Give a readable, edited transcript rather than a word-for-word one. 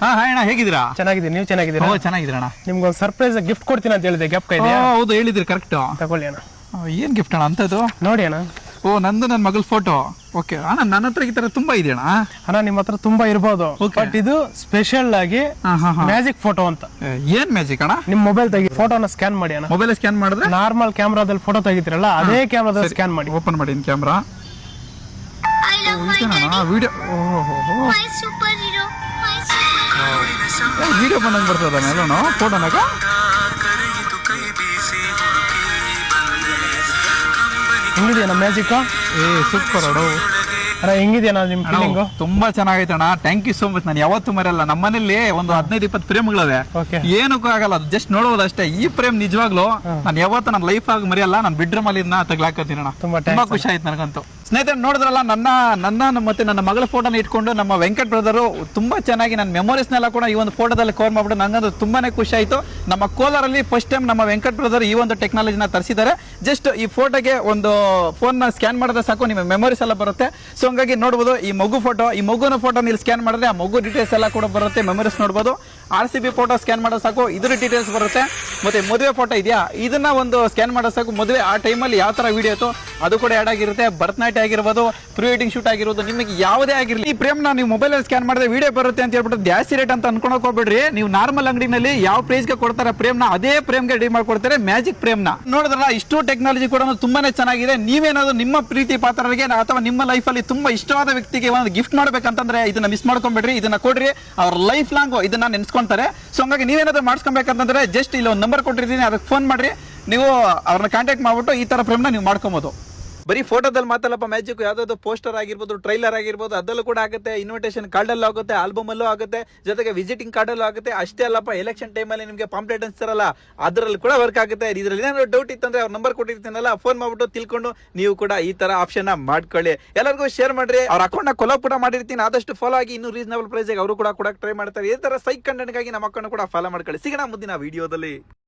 ಹಾ ಹಾಯ್ ಅಣ್ಣ, ಹೇಗಿದ್ದೀರಾ? ಚೆನ್ನಾಗಿದ್ದೀನಿ, ನೀವು ಚೆನ್ನಾಗಿದ್ದೀರಾ? ಚೆನ್ನಾಗಿದ್ದೀರಣ್ಣ. ನಿಮ್ಗೊಂದು ಸರ್ಪ್ರೈಸ್ ಗಿಫ್ಟ್ ಕೊಡ್ತೀನಿ ಅಂತ ಹೇಳಿದೆ, ಜ್ಞಾಪಕ ಇದೆಯಾ? ಹೌದು, ಹೇಳಿದ್ರಿ ಕರೆಕ್ಟ್. ತಗೊಳ್ಳಿ ಅಣ್ಣ. ಏನ್ ಗಿಫ್ಟ್ ಅಣ್ಣ ಅಂತದ್ದು? ನೋಡಿ ಅಣ್ಣ. ನಂದು ನನ್ನ ಮಗಳ ಫೋಟೋ. ಓಕೆ ಅಣ್ಣ, ನನ್ನ ಹತ್ರ ಈ ತರ ತುಂಬಾ ಇದೆ ಅಣ್ಣ. ಅಣ್ಣ ನಿಮ್ಮ ಹತ್ರ ತುಂಬಾ ಇರ್ಬೋದು, ಬಟ್ ಇದು ಸ್ಪೆಷಲ್ ಆಗಿ ಮ್ಯಾಜಿಕ್ ಫೋಟೋ ಅಂತ. ಏನ್ ಮ್ಯಾಜಿಕ್ ಅಣ್ಣ? ನಿಮ್ ಮೊಬೈಲ್ ತೆಗಿ, ಫೋಟೋನ ಸ್ಕ್ಯಾನ್ ಮಾಡಿ ಅಣ್ಣ. ಮೊಬೈಲ್ ಸ್ಕ್ಯಾನ್ ಮಾಡಿದ್ರೆ ನಾರ್ಮಲ್ ಕ್ಯಾಮ್ರಾದಲ್ಲಿ ಫೋಟೋ ತೆಗಿತೀರಲ್ಲ, ಅದೇ ಕ್ಯಾಮ್ರಾದಲ್ಲಿ ಸ್ಕ್ಯಾನ್ ಮಾಡಿ. ಓಪನ್ ಮಾಡಿ ಕ್ಯಾಮ್ರಾ. ವಿಡಿಯೋ ವಿಡಿಯೋ ಬಂದಂಗೆ ಬರ್ತದ ಎಲ್ಲನೂ ಫೋಟೋನಾಗ. ಹೆಂಗಿದೆಯಣ್ಣ ಮ್ಯಾಜಿಕ್? ಸೂಪರ್ ಅಡು. ಅಣ್ಣ ಹೆಂಗಿದೆಯಣ್ಣ ನಿಮ್ ಫೀಲಿಂಗು? ತುಂಬಾ ಚೆನ್ನಾಗೈತೆ ಅಣ್ಣ, ಥ್ಯಾಂಕ್ ಯು ಸೋ ಮಚ್. ನಾನು ಯಾವತ್ತೂ ಮರೆಯಲ್ಲ. ನಮ್ಮ ಮನೇಲಿ ಒಂದು 15-20 ಫ್ರೇಮ್ಗಳಿವೆ, ಏನಕ್ಕೂ ಆಗಲ್ಲ, ಅದು ಜಸ್ಟ್ ನೋಡೋದು ಅಷ್ಟೇ. ಈ ಫ್ರೇಮ್ ನಿಜವಾಗ್ಲು ನಾನು ಯಾವತ್ತೂ ನನ್ನ ಲೈಫ್ ಆಗಿ ಮರೆಯಲ್ಲ. ನಾನು ಬೆಡ್ರೂಮ್ ಅಲ್ಲಿ ತಗ್ಲಾಕತ್ತೀನಿ ಅಣ್ಣ. ತುಂಬಾ ಖುಷಿ ಆಯ್ತು ನನಗಂತೂ. ಸ್ನೇಹಿತರೆ ನೋಡಿದ್ರಲ್ಲ, ನನ್ನ ಮತ್ತೆ ನನ್ನ ಮಗಳ ಫೋಟೋನ ಇಟ್ಕೊಂಡು ನಮ್ಮ ವೆಂಕಟ್ ಬ್ರದರು ತುಂಬಾ ಚೆನ್ನಾಗಿ ನನ್ನ ಮೆಮೊರೀಸ್ನೆಲ್ಲ ಕೂಡ ಈ ಒಂದು ಫೋಟೋದಲ್ಲಿ ಕವರ್ ಮಾಡ್ಬಿಟ್ಟು ನಂಗಂದು ತುಂಬಾನೇ ಖುಷಿ ಆಯ್ತು. ನಮ್ಮ ಕೋಲಾರಲ್ಲಿ ಫಸ್ಟ್ ಟೈಮ್ ನಮ್ಮ ವೆಂಕಟ್ ಬ್ರದರ್ ಈ ಒಂದು ಟೆಕ್ನಾಲಜಿನ ತರಿಸಿದ್ದಾರೆ. ಜಸ್ಟ್ ಈ ಫೋಟೋಗೆ ಒಂದು ಫೋನ್ ನ ಸ್ಕ್ಯಾನ್ ಮಾಡಿದ್ರೆ ಸಾಕು, ನಿಮ್ಮ ಮೆಮೊರೀಸ್ ಎಲ್ಲ ಬರುತ್ತೆ. ಸೊ ಹಂಗಾಗಿ ನೋಡ್ಬೋದು ಈ ಮಗು ಫೋಟೋ, ಈ ಮಗುನ ಫೋಟೋ ನೀವು ಸ್ಕ್ಯಾನ್ ಮಾಡಿದ್ರೆ ಆ ಮಗು ಡೀಟೇಲ್ಸ್ ಎಲ್ಲ ಕೂಡ ಬರುತ್ತೆ, ಮೆಮೊರೀಸ್ ನೋಡ್ಬೋದು. RCB ಫೋಟೋ ಸ್ಕ್ಯಾನ್ ಮಾಡೋ ಸಾಕು, ಇದ್ರ ಡೀಟೇಲ್ಸ್ ಬರುತ್ತೆ. ಮತ್ತೆ ಮದುವೆ ಫೋಟೋ ಇದೆಯಾ, ಇದನ್ನ ಒಂದು ಸ್ಕ್ಯಾನ್ ಮಾಡೋ ಸಾಕು. ಮದುವೆ ಆ ಟೈಮಲ್ಲಿ ಯಾವ ತರ ವಿಡಿಯೋ ಇತ್ತು ಅದು ಕೂಡ ಆಡ್ ಆಗಿರುತ್ತೆ. ಬರ್ತ್ ನೈಟ್ ಆಗಿರ್ಬೋದು, ಪ್ರೀ ವೆಡ್ಡಿಂಗ್ ಶೂಟ್ ಆಗಿರ್ಬೋದು, ನಿಮಗೆ ಯಾವುದೇ ಆಗಿರಲಿ ಈ ಫ್ರೇಮ್ನ ನೀವು ಮೊಬೈಲ್ ಸ್ಕ್ಯಾನ್ ಮಾಡಿದ್ರೆ ವಿಡಿಯೋ ಬರುತ್ತೆ ಅಂತ ಹೇಳ್ಬಿಟ್ಟು ಜಾಸ್ತಿ ರೇಟ್ ಅಂತ ಅನ್ಕೊಳಕ್ ಹೋಗ್ಬೇಡ್ರಿ. ನೀವು ನಾರ್ಮಲ್ ಅಂಗಡಿನಲ್ಲಿ ಯಾವ ಪ್ರೈಸ್ಗೆ ಕೊಡ್ತಾರೆ ಫ್ರೇಮ್ನ, ಅದೇ ಫ್ರೇಮ್ಗೆ ರೆಡಿ ಮಾಡ್ಕೊಡ್ತಾರೆ ಮ್ಯಾಜಿಕ್ ಫ್ರೇಮ್ನ. ನೋಡಿದ್ರಲ್ಲ, ಇಷ್ಟು ಟೆಕ್ನಾಲಜಿ ಕೂಡ ತುಂಬಾನೇ ಚೆನ್ನಾಗಿದೆ. ನೀವೇನಾದ್ರು ನಿಮ್ಮ ಪ್ರೀತಿ ಪಾತ್ರರಿಗೆ ಅಥವಾ ನಿಮ್ಮ ಲೈಫ್ ಅಲ್ಲಿ ತುಂಬಾ ಇಷ್ಟವಾದ ವ್ಯಕ್ತಿಗೆ ಒಂದು ಗಿಫ್ಟ್ ಮಾಡ್ಬೇಕಂತಂದ್ರೆ ಇದನ್ನ ಮಿಸ್ ಮಾಡ್ಕೊಂಡ್ಬಿಡ್ರಿ. ಇದನ್ನ ಕೊಡ್ರಿ, ಅವ್ರ ಲೈಫ್ ಲಾಂಗ್ ಇದನ್ನ ನೆನ್ಸ್ಕೊಂತಾರೆ. ಸೊ ಹಂಗಾಗಿ ನೀವೇನಾದ್ರೂ ಮಾಡಿಸ್ಕೊಬೇಕಂತಂದ್ರೆ ಜಸ್ಟ್ ಇಲ್ಲಿ ಒಂದು ನಂಬರ್ ಕೊಟ್ಟಿರ್ತೀನಿ, ಅದಕ್ಕೆ ಫೋನ್ ಮಾಡ್ರಿ. ನೀವು ಅವ್ರನ್ನ ಕಾಂಟ್ಯಾಕ್ಟ್ ಮಾಡ್ಬಿಟ್ಟು ಈ ತರ ಫ್ರೇಮ್ನ ನೀವು ಮಾಡ್ಕೊಬೋದು. ಬರೀ ಫೋಟೋದಲ್ಲಿ ಮಾತಲ್ಲಪ್ಪ ಮ್ಯಾಜಿಕ್, ಯಾವ್ದಾದ್ರು ಪೋಸ್ಟರ್ ಆಗಿರ್ಬೋದು, ಟ್ರೈಲರ್ ಆಗಿರ್ಬೋದು, ಅದರಲ್ಲೂ ಕೂಡ ಆಗುತ್ತೆ. ಇನ್ವಿಟೇಷನ್ ಕಾರ್ಡಲ್ಲೂ ಆಗುತ್ತೆ, ಆಲ್ಬಮ್ ಅಲ್ಲೂ ಆಗುತ್ತೆ, ಜೊತೆಗೆ ವಿಸಿಟಿಂಗ್ ಕಾರ್ಡಲ್ಲೂ ಆಗುತ್ತೆ. ಅಷ್ಟೇ ಅಲ್ಲಪ್ಪ, ಎಲೆಕ್ಷನ್ ಟೈಮಲ್ಲಿ ನಿಮಗೆ ಪಾಂಪ್ಲೆಟ್ ಅನ್ಸ್ತಾರಲ್ಲ, ಅದರಲ್ಲಿ ಕೂಡ ವರ್ಕ್ ಆಗುತ್ತೆ. ಇದರಲ್ಲಿ ಏನಾದ್ರು ಡೌಟ್ ಇತ್ತಂದ್ರೆ ಅವ್ರ ನಂಬರ್ ಕೊಟ್ಟಿರ್ತೀನಲ್ಲ, ಫೋನ್ ಮಾಡ್ಬಿಟ್ಟು ತಿಳ್ಕೊಂಡು ನೀವು ಕೂಡ ಈ ತರ ಆಪ್ಷನ್ ಮಾಡ್ಕೊಳ್ಳಿ. ಎಲ್ಲರಿಗೂ ಶೇರ್ ಮಾಡ್ರಿ. ಅವ್ರ ಅಕೌಂಟ್ ನ ಕೊಲಾಬ್ ಕೂಡ ಮಾಡಿರ್ತೀನಿ, ಆದಷ್ಟು ಫಾಲೋ ಆಗಿ. ಇನ್ನೂ ರೀಸನಬಲ್ ಪ್ರೈಸ್ ಅವರು ಕೂಡ ಟ್ರೈ ಮಾಡ್ತಾರೆ. ಈ ತರ ಸೈಕ್ ಕಂಟೆಂಟ್ಗಾಗಿ ನಮ್ಮ ಅಕೌಂಟ್ ಕೂಡ ಫಾಲೋ ಮಾಡ್ಕೊಳ್ಳಿ. ಸಿಗೋಣ ಮುಂದಿನ ವಿಡಿಯೋದಲ್ಲಿ.